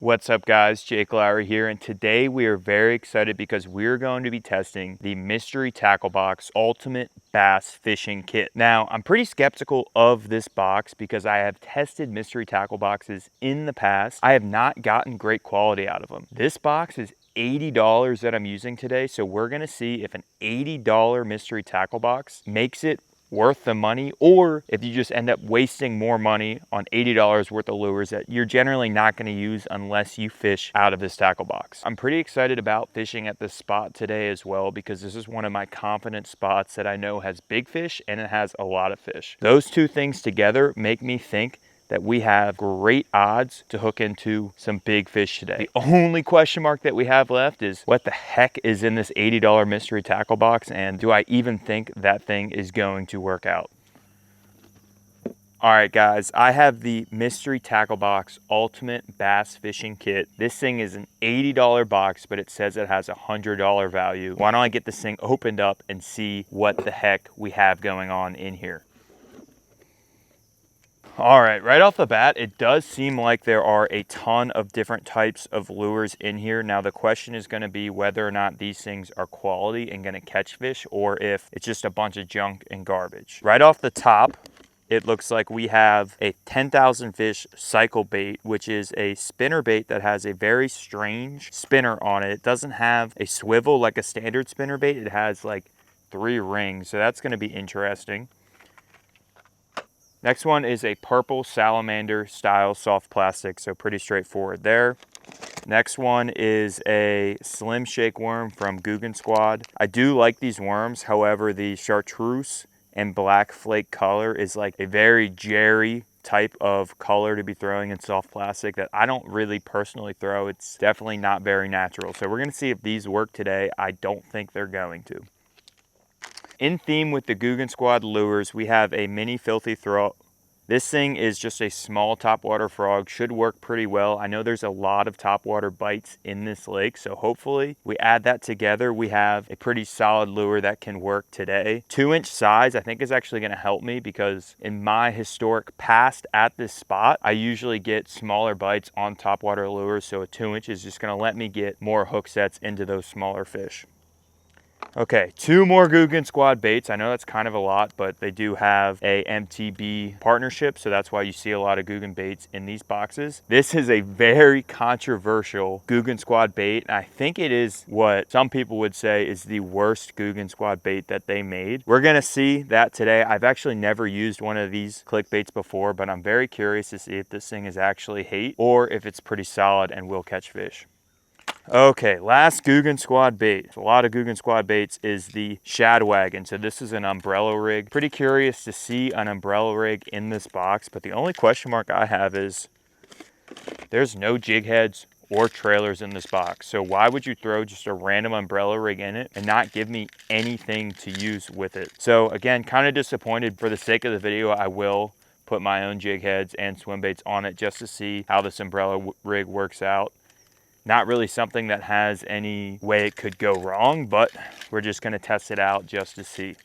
What's up guys, Jake Lowry here, and today we are very excited because we're going to be testing the Mystery Tackle Box Ultimate Bass Fishing Kit. Now, I'm pretty skeptical of this box because I have tested mystery tackle boxes in the past. I have not gotten great quality out of them. This box is $80 that I'm using today, so we're gonna see if an $80 mystery tackle box makes it worth the money, or if you just end up wasting more money on $80 worth of lures that you're generally not going to use unless you fish out of this tackle box. I'm pretty excited about fishing at this spot today as well because this is one of my confident spots that I know has big fish and it has a lot of fish. Those two things together make me think that we have great odds to hook into some big fish today. The only question mark that we have left is what the heck is in this $80 mystery tackle box, and do I even think that thing is going to work out? All right guys, I have the Mystery Tackle Box Ultimate Bass Fishing Kit. This thing is an $80 box, but it says it has a $100 value. Why don't I get this thing opened up and see what the heck we have going on in here? All right off the bat, it does seem like there are a ton of different types of lures in here. Now the question is going to be whether or not these things are quality and going to catch fish, or if it's just a bunch of junk and garbage. Right off the top, it looks like we have a 10,000 fish cycle bait, which is a spinner bait that has a very strange spinner on it. It doesn't have a swivel like a standard spinner bait. It has like 3 rings, so that's going to be interesting. Next one is a purple salamander style soft plastic, so pretty straightforward there. Next one is a slim shake worm from Guggen Squad. I do like these worms, however the chartreuse and black flake color is like a very jerry type of color to be throwing in soft plastic that I don't really personally throw. It's definitely not very natural. So we're gonna see if these work today. I don't think they're going to. In theme with the Guggen Squad lures, we have a mini filthy throat. This thing is just a small topwater frog, should work pretty well. I know there's a lot of topwater bites in this lake, so hopefully we add that together. We have a pretty solid lure that can work today. 2-inch size I think is actually gonna help me because in my historic past at this spot, I usually get smaller bites on topwater lures, so a 2-inch is just gonna let me get more hook sets into those smaller fish. Okay, 2 more Guggen Squad baits. I know that's kind of a lot, but they do have a MTB partnership, so that's why you see a lot of Guggen baits in these boxes. This is a very controversial Guggen Squad bait. I think it is what some people would say is the worst Guggen Squad bait that they made. We're gonna see that today. I've actually never used one of these click baits before, but I'm very curious to see if this thing is actually hate or if it's pretty solid and will catch fish. Okay, last Guggen Squad bait. A lot of Guggen Squad baits is the Shad Wagon. So this is an umbrella rig. Pretty curious to see an umbrella rig in this box, but the only question mark I have is there's no jig heads or trailers in this box. So why would you throw just a random umbrella rig in it and not give me anything to use with it? So again, kind of disappointed. For the sake of the video, I will put my own jig heads and swim baits on it just to see how this umbrella rig works out. Not really something that has any way it could go wrong, but we're just gonna test it out just to see.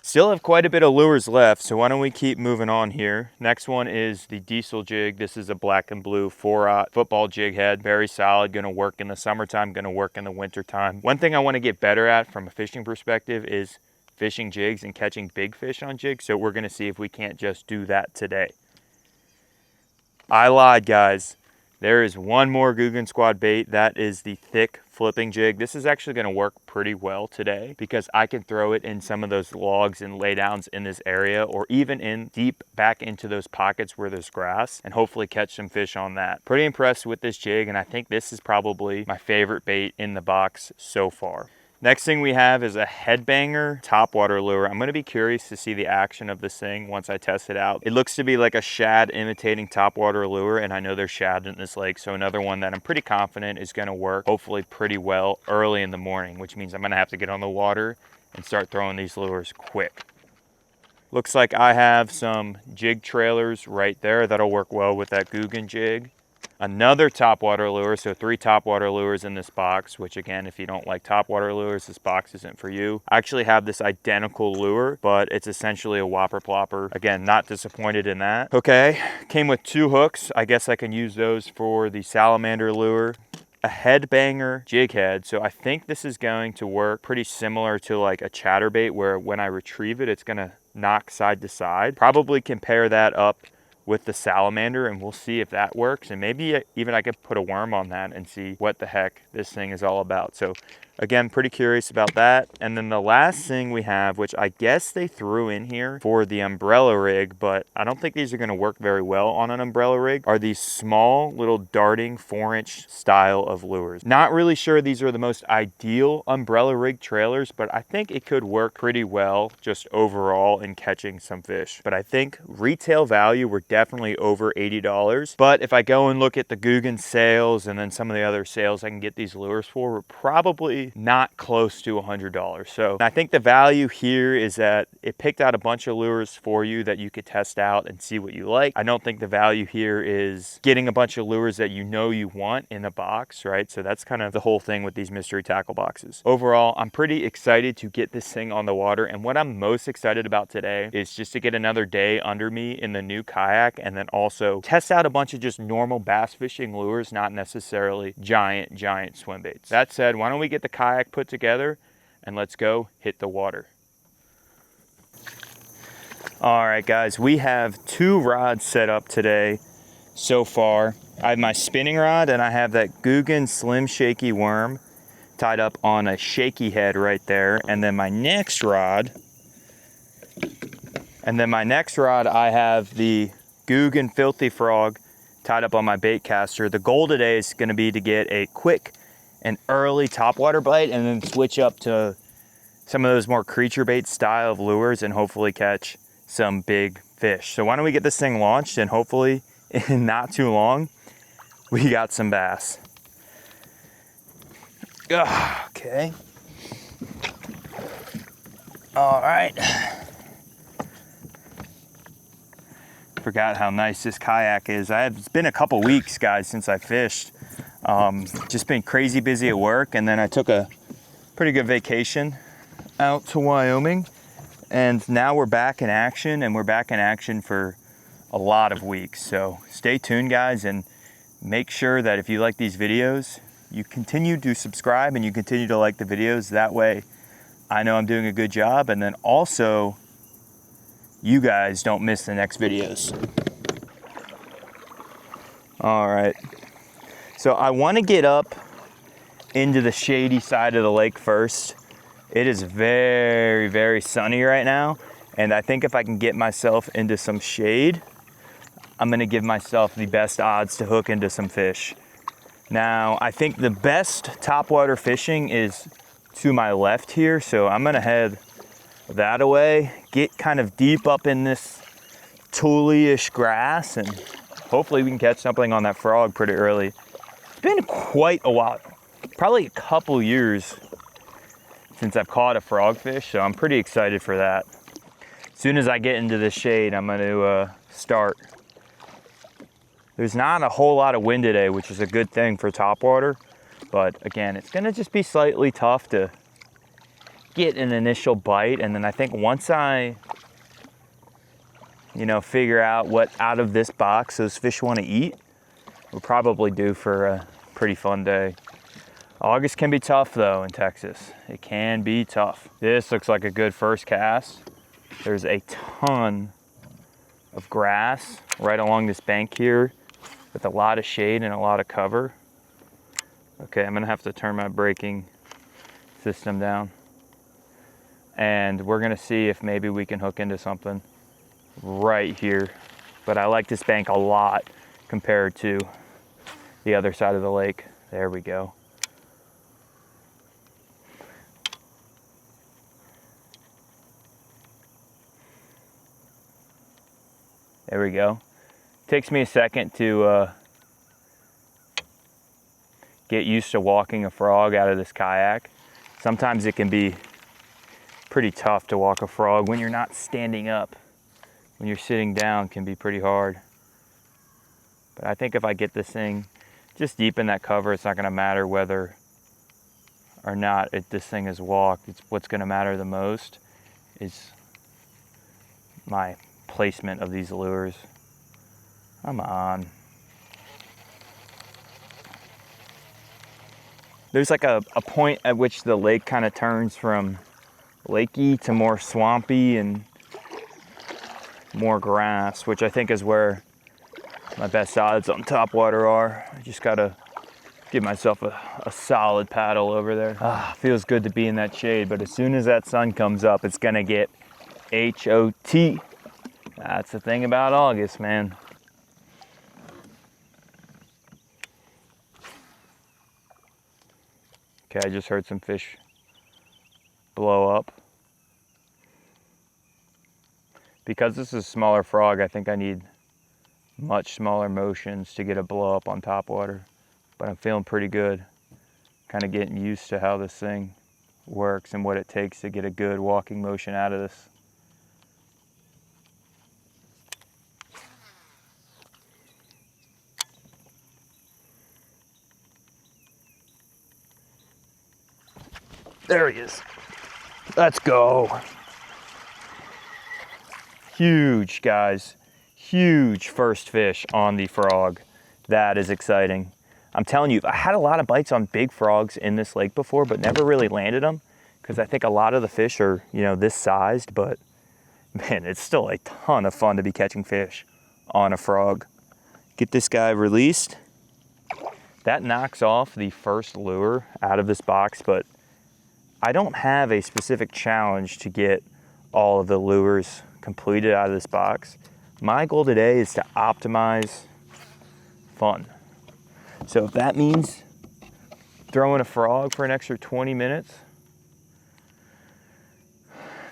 Still have quite a bit of lures left, so why don't we keep moving on here. Next one is the Diesel jig. This is a black and blue 4-aught football jig head. Very solid, gonna work in the summertime, gonna work in the wintertime. One thing I wanna get better at from a fishing perspective is fishing jigs and catching big fish on jigs, so we're gonna see if we can't just do that today. I lied, guys. There is one more Guggen Squad bait. That is the thick flipping jig. This is actually going to work pretty well today because I can throw it in some of those logs and laydowns in this area, or even in deep back into those pockets where there's grass, and hopefully catch some fish on that. Pretty impressed with this jig, and I think this is probably my favorite bait in the box so far. Next thing we have is a headbanger topwater lure. I'm gonna be curious to see the action of this thing once I test it out. It looks to be like a shad imitating topwater lure, and I know there's shad in this lake, so another one that I'm pretty confident is gonna work hopefully pretty well early in the morning, which means I'm gonna have to get on the water and start throwing these lures quick. Looks like I have some jig trailers right there that'll work well with that Guggen jig. another topwater lure. So 3 topwater lures in this box, which again, if you don't like topwater lures, this box isn't for you. I actually have this identical lure, but it's essentially a whopper plopper. Again, not disappointed in that. Okay, came with 2 hooks. I guess I can use those for the salamander lure. A headbanger jig head. So I think this is going to work pretty similar to like a chatterbait, where when I retrieve it, it's gonna knock side to side. Probably compare that up with the salamander, and we'll see if that works. And maybe even I could put a worm on that and see what the heck this thing is all about. So again, pretty curious about that. And then the last thing we have, which I guess they threw in here for the umbrella rig, but I don't think these are gonna work very well on an umbrella rig, are these small little darting 4-inch style of lures. Not really sure these are the most ideal umbrella rig trailers, but I think it could work pretty well just overall in catching some fish. But I think retail value, we're definitely over $80. But if I go and look at the Guggen sales and then some of the other sales I can get these lures for, we're probably not close to $100. So I think the value here is that it picked out a bunch of lures for you that you could test out and see what you like. I don't think the value here is getting a bunch of lures that you know you want in a box, right? So that's kind of the whole thing with these mystery tackle boxes. Overall, I'm pretty excited to get this thing on the water. And what I'm most excited about today is just to get another day under me in the new kayak, and then also test out a bunch of just normal bass fishing lures, not necessarily giant swim baits. That said, why don't we get the kayak put together and let's go hit the water. All right, guys, we have 2 rods set up today so far. I have my spinning rod and I have that Guggen Slim Shaky worm tied up on a shaky head right there. And then my next rod, I have the Guggen Filthy Frog tied up on my bait caster. The goal today is gonna be to get a quick and early topwater bite and then switch up to some of those more creature bait style of lures and hopefully catch some big fish. So why don't we get this thing launched, and hopefully in not too long, we got some bass. Okay. All right. Forgot how nice this kayak is. It's been a couple weeks, guys, since I fished. Just been crazy busy at work, and then I took a pretty good vacation out to Wyoming, and now we're back in action, and we're back in action for a lot of weeks. So stay tuned, guys, and make sure that if you like these videos, you continue to subscribe and you continue to like the videos. That way I know I'm doing a good job, and then also you guys don't miss the next videos. All right, so I want to get up into the shady side of the lake first. It is very sunny right now, and I think if I can get myself into some shade, I'm gonna give myself the best odds to hook into some fish. Now, I think the best topwater fishing is to my left here, so I'm gonna head that away, get kind of deep up in this tulle-ish grass, and hopefully we can catch something on that frog pretty early. It's been quite a while, probably a couple years since I've caught a frogfish, so I'm pretty excited for that. As soon as I get into the shade, I'm gonna start. There's not a whole lot of wind today, which is a good thing for topwater, but again, it's gonna just be slightly tough to get an initial bite. And then I think once I, figure out what out of this box those fish want to eat, we'll probably do for a pretty fun day. August can be tough though in Texas. It can be tough. This looks like a good first cast. There's a ton of grass right along this bank here with a lot of shade and a lot of cover. Okay, I'm gonna have to turn my braking system down. And we're gonna see if maybe we can hook into something right here. But I like this bank a lot compared to the other side of the lake. There we go. There we go. Takes me a second to get used to walking a frog out of this kayak. Sometimes it can be pretty tough to walk a frog when you're not standing up. When you're sitting down, it can be pretty hard. But I think if I get this thing just deepen that cover. It's not gonna matter whether or not this thing is walked. It's what's gonna matter the most is my placement of these lures. Come on. There's like a point at which the lake kind of turns from lakey to more swampy and more grass, which I think is where my best odds on topwater are. I just gotta give myself a solid paddle over there. Feels good to be in that shade, but as soon as that sun comes up, it's gonna get H-O-T. That's the thing about August, man. Okay, I just heard some fish blow up. Because this is a smaller frog, I think I need much smaller motions to get a blow up on topwater. But I'm feeling pretty good. Kind of getting used to how this thing works and what it takes to get a good walking motion out of this. There he is. Let's go. Huge, guys. Huge first fish on the frog. That is exciting. I'm telling you, I had a lot of bites on big frogs in this lake before, but never really landed them because I think a lot of the fish are, you know, this sized, but man, it's still a ton of fun to be catching fish on a frog. Get this guy released. That knocks off the first lure out of this box, but I don't have a specific challenge to get all of the lures completed out of this box. My goal today is to optimize fun. So if that means throwing a frog for an extra 20 minutes,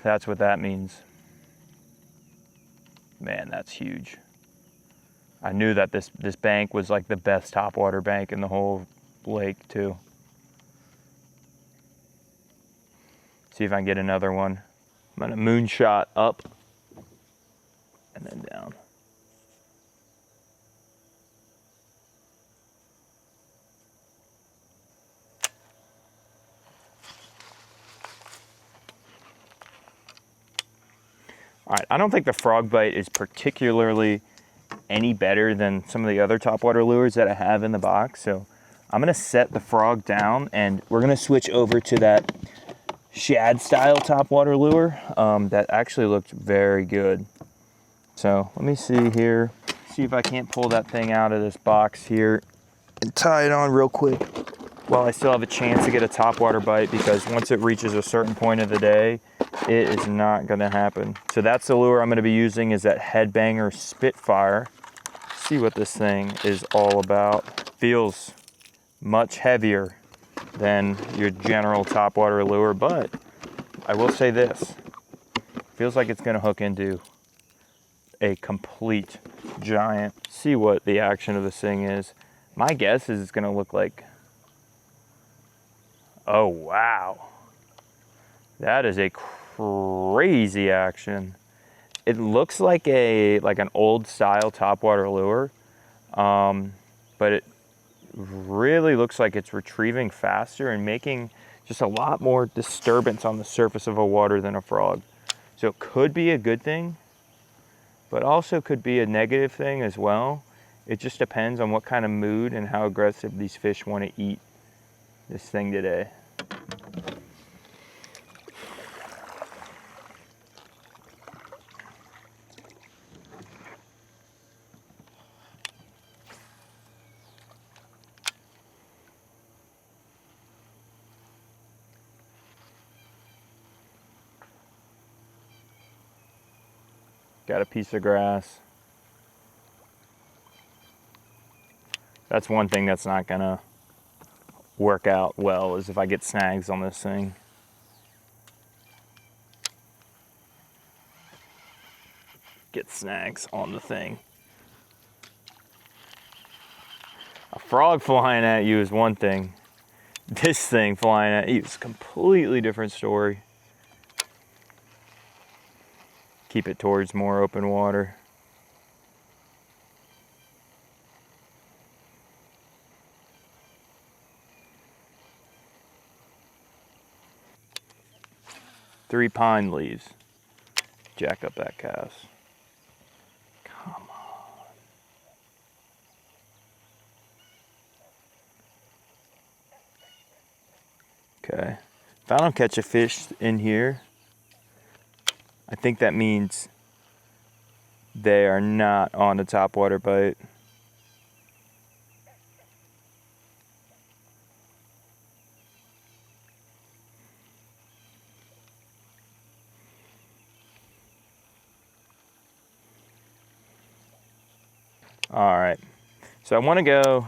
that's what that means. Man, that's huge. I knew that this bank was like the best topwater bank in the whole lake too. See if I can get another one. I'm gonna moonshot up and then down. All right, I don't think the frog bite is particularly any better than some of the other topwater lures that I have in the box. So I'm gonna set the frog down and we're gonna switch over to that shad style topwater lure that actually looked very good. So let me see here, see if I can't pull that thing out of this box here and tie it on real quick while I still have a chance to get a topwater bite, because once it reaches a certain point of the day, it is not gonna happen. So that's the lure I'm gonna be using, is that headbanger Spitfire. See what this thing is all about. Feels much heavier than your general topwater lure, but I will say this, feels like it's gonna hook into a complete giant. See what the action of this thing is. My guess is it's gonna look like, oh wow, that is a crazy action. It looks like an old style topwater lure, but it really looks like it's retrieving faster and making just a lot more disturbance on the surface of a water than a frog. So it could be a good thing, but also could be a negative thing as well. It just depends on what kind of mood and how aggressive these fish want to eat this thing today. Got a piece of grass. That's one thing that's not gonna work out well, is if I get snags on this thing. Get snags on the thing. A frog flying at you is one thing. This thing flying at you is a completely different story. Keep it towards more open water. 3 pine leaves. Jack up that cast. Come on. Okay. If I don't catch a fish in here, I think that means they are not on a topwater bite. All right, so I want to go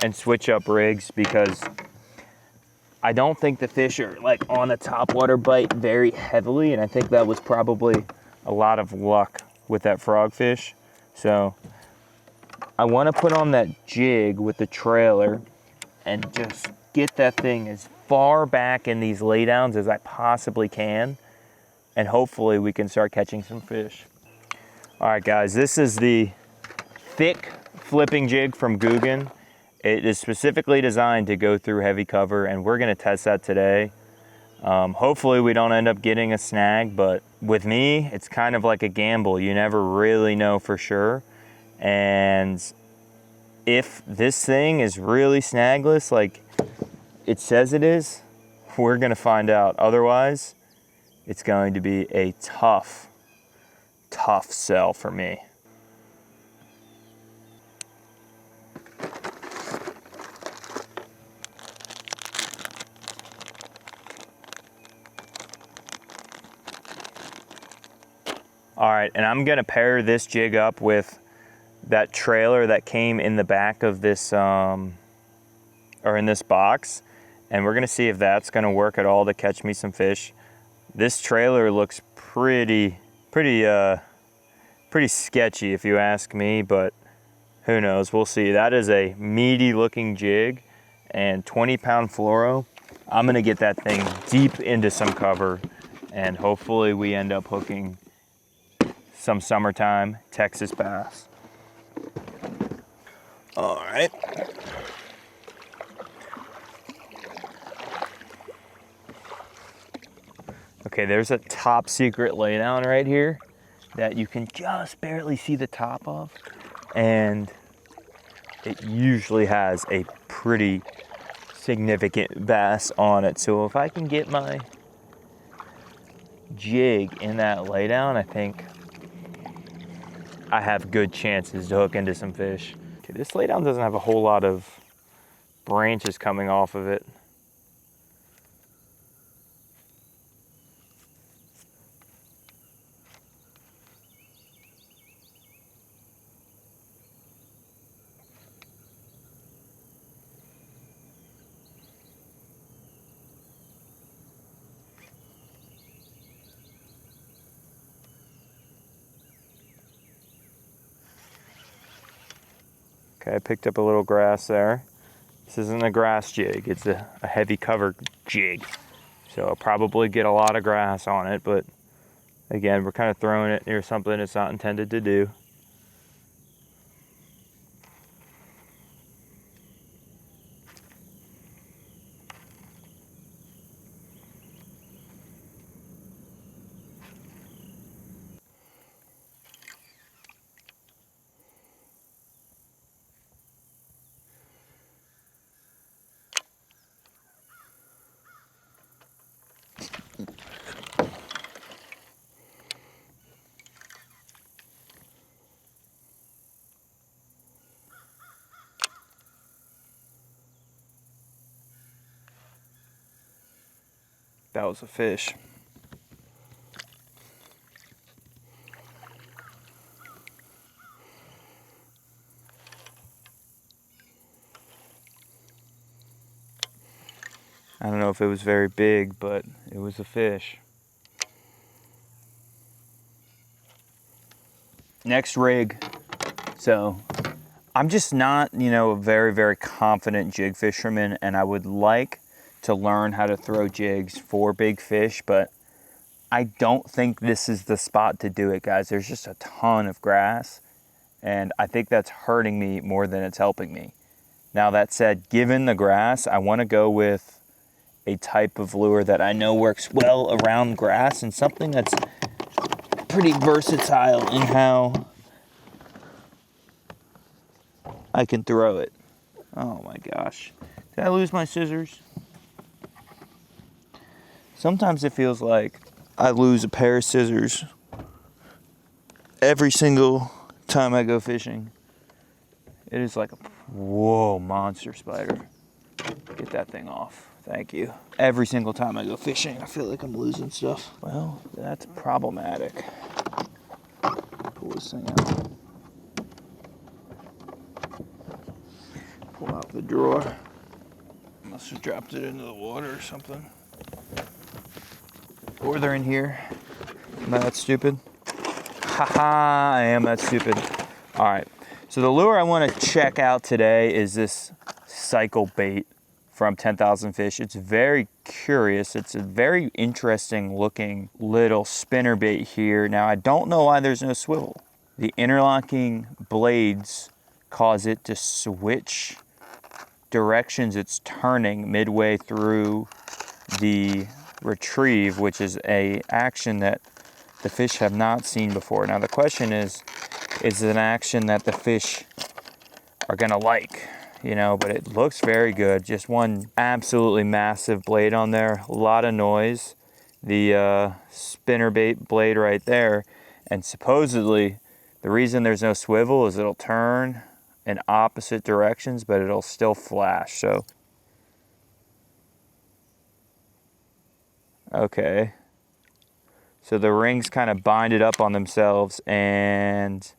and switch up rigs because I don't think the fish are like on a topwater bite very heavily, and I think that was probably a lot of luck with that frogfish. So I want to put on that jig with the trailer and just get that thing as far back in these laydowns as I possibly can, and hopefully we can start catching some fish. All right, guys, this is the thick flipping jig from Guggen. It is specifically designed to go through heavy cover, and we're gonna test that today. Hopefully we don't end up getting a snag, but with me, it's kind of like a gamble. You never really know for sure. And if this thing is really snagless, like it says it is, we're gonna find out. Otherwise, it's going to be a tough sell for me. All right, and I'm gonna pair this jig up with that trailer that came in the back of this, or in this box, and we're gonna see if that's gonna work at all to catch me some fish. This trailer looks pretty sketchy if you ask me, but who knows, we'll see. That is a meaty looking jig and 20-pound fluoro. I'm gonna get that thing deep into some cover, and hopefully we end up hooking some summertime Texas bass. All right. Okay, there's a top secret laydown right here that you can just barely see the top of, and it usually has a pretty significant bass on it. So if I can get my jig in that laydown, I think I have good chances to hook into some fish. Okay, this laydown doesn't have a whole lot of branches coming off of it. Okay, I picked up a little grass there. This isn't a grass jig, it's a heavy cover jig. So I'll probably get a lot of grass on it, but again, we're kind of throwing it near something it's not intended to do. That was a fish. I don't know if it was very big, but it was a fish. Next rig. So I'm just not, a very confident jig fisherman, and I would like to learn how to throw jigs for big fish, but I don't think this is the spot to do it, guys. There's just a ton of grass, and I think that's hurting me more than it's helping me. Now, that said, given the grass, I want to go with a type of lure that I know works well around grass and something that's pretty versatile in how I can throw it. Oh my gosh. Did I lose my scissors? Sometimes it feels like I lose a pair of scissors every single time I go fishing. It is like a, whoa, monster spider. Get that thing off. Thank you. Every single time I go fishing, I feel like I'm losing stuff. Well, that's problematic. Pull this thing out. Pull out the drawer. Must have dropped it into the water or something. Or they're in here. Am I that stupid? Haha, I am that stupid. All right, so the lure I want to check out today is this cycle bait from 10,000 Fish. It's very curious. It's a very interesting looking little spinnerbait here. Now, I don't know why there's no swivel. The interlocking blades cause it to switch directions it's turning midway through the retrieve, which is a action that the fish have not seen before. Now, the question is it an action that the fish are gonna like? You know, but it looks very good. Just one absolutely massive blade on there, a lot of noise. The spinnerbait blade right there, and supposedly the reason there's no swivel is it'll turn in opposite directions, but it'll still flash. So, okay. So the rings kind of binded up on themselves and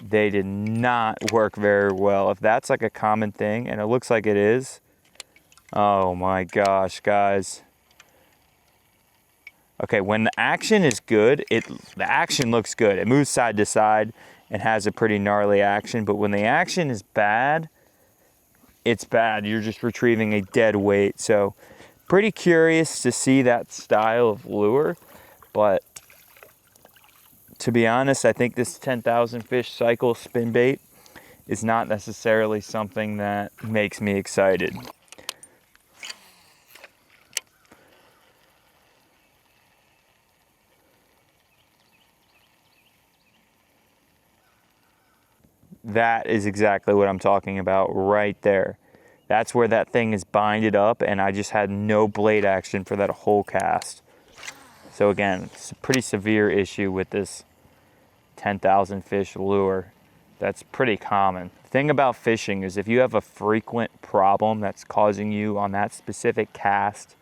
they did not work very well. If that's like a common thing, and it looks like it is, oh my gosh, guys. Okay, when the action is good, the action looks good. It moves side to side and has a pretty gnarly action, but when the action is bad, it's bad. You're just retrieving a dead weight. So pretty curious to see that style of lure, but to be honest, I think this 10,000 Fish cycle spin bait is not necessarily something that makes me excited. That is exactly what I'm talking about right there. That's where that thing is binded up, and I just had no blade action for that whole cast. So again, it's a pretty severe issue with this 10,000 Fish lure. That's pretty common. The thing about fishing is if you have a frequent problem that's causing you on that specific cast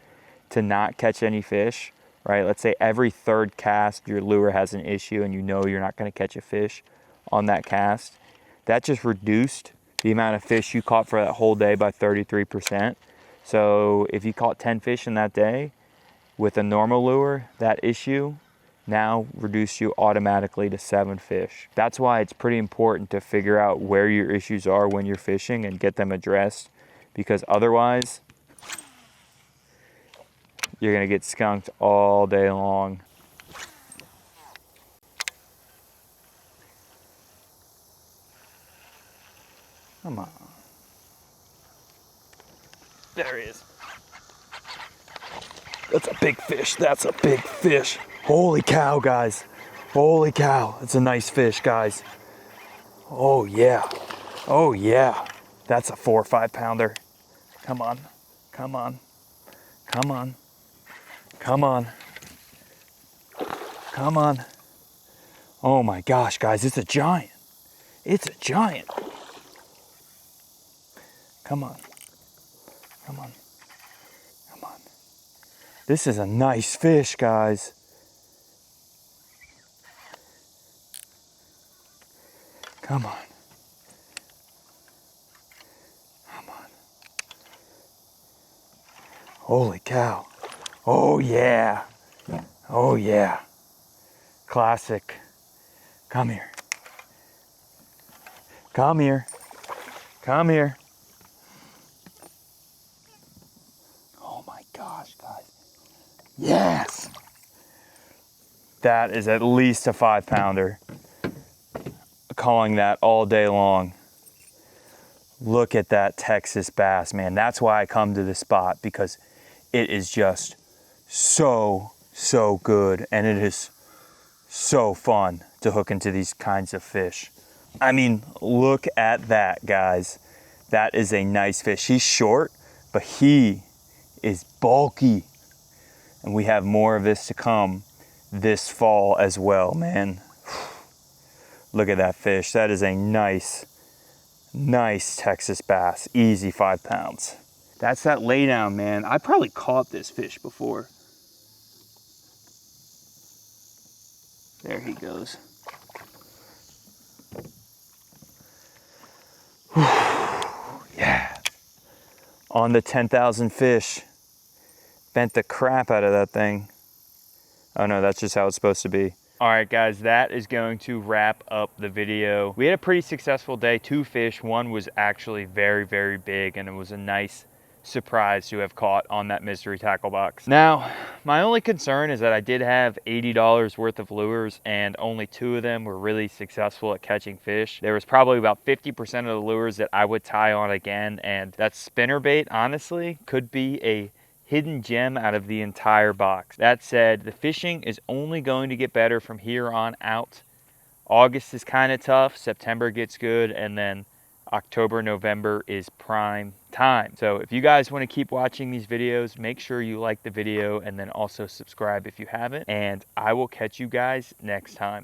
to not catch any fish, right? Let's say every third cast your lure has an issue and you know you're not going to catch a fish on that cast. That just reduced the amount of fish you caught for that whole day by 33%. So if you caught 10 fish in that day with a normal lure, that issue now reduce you automatically to 7 fish. That's why it's pretty important to figure out where your issues are when you're fishing and get them addressed, because otherwise you're gonna get skunked all day long. Come on. There he is. That's a big fish. That's a big fish. Holy cow, guys. Holy cow. It's a nice fish, guys. Oh, yeah. Oh, yeah. That's a 4 or 5 pounder. Come on. Come on. Come on. Come on. Come on. Oh my gosh, guys. It's a giant. It's a giant. Come on. Come on. Come on. This is a nice fish, guys. Come on. Come on. Holy cow. Oh yeah. Oh yeah. Classic. Come here. Come here. Come here. Oh my gosh, guys. Yes. That is at least a 5 pounder. Calling that all day long. Look at that Texas bass, man. That's why I come to this spot, because it is just so good, and it is so fun to hook into these kinds of fish. I mean, look at that, guys. That is a nice fish. He's short, but he is bulky, and we have more of this to come this fall as well, man. Look at that fish. That is a nice Texas bass. Easy 5 pounds. That's that laydown, man. I probably caught this fish before. There he goes. Yeah. On the 10,000 fish. Bent the crap out of that thing. Oh no, that's just how it's supposed to be. All right, guys, that is going to wrap up the video. We had a pretty successful day. 2 fish. One was actually very big, and it was a nice surprise to have caught on that mystery tackle box. Now, my only concern is that I did have $80 worth of lures, and only 2 of them were really successful at catching fish. There was probably about 50% of the lures that I would tie on again, and that spinnerbait, honestly, could be a hidden gem out of the entire box. That said, the fishing is only going to get better from here on out. August is kind of tough, September gets good, and then October, November is prime time. So if you guys want to keep watching these videos, make sure you like the video and then also subscribe if you haven't, and I will catch you guys next time.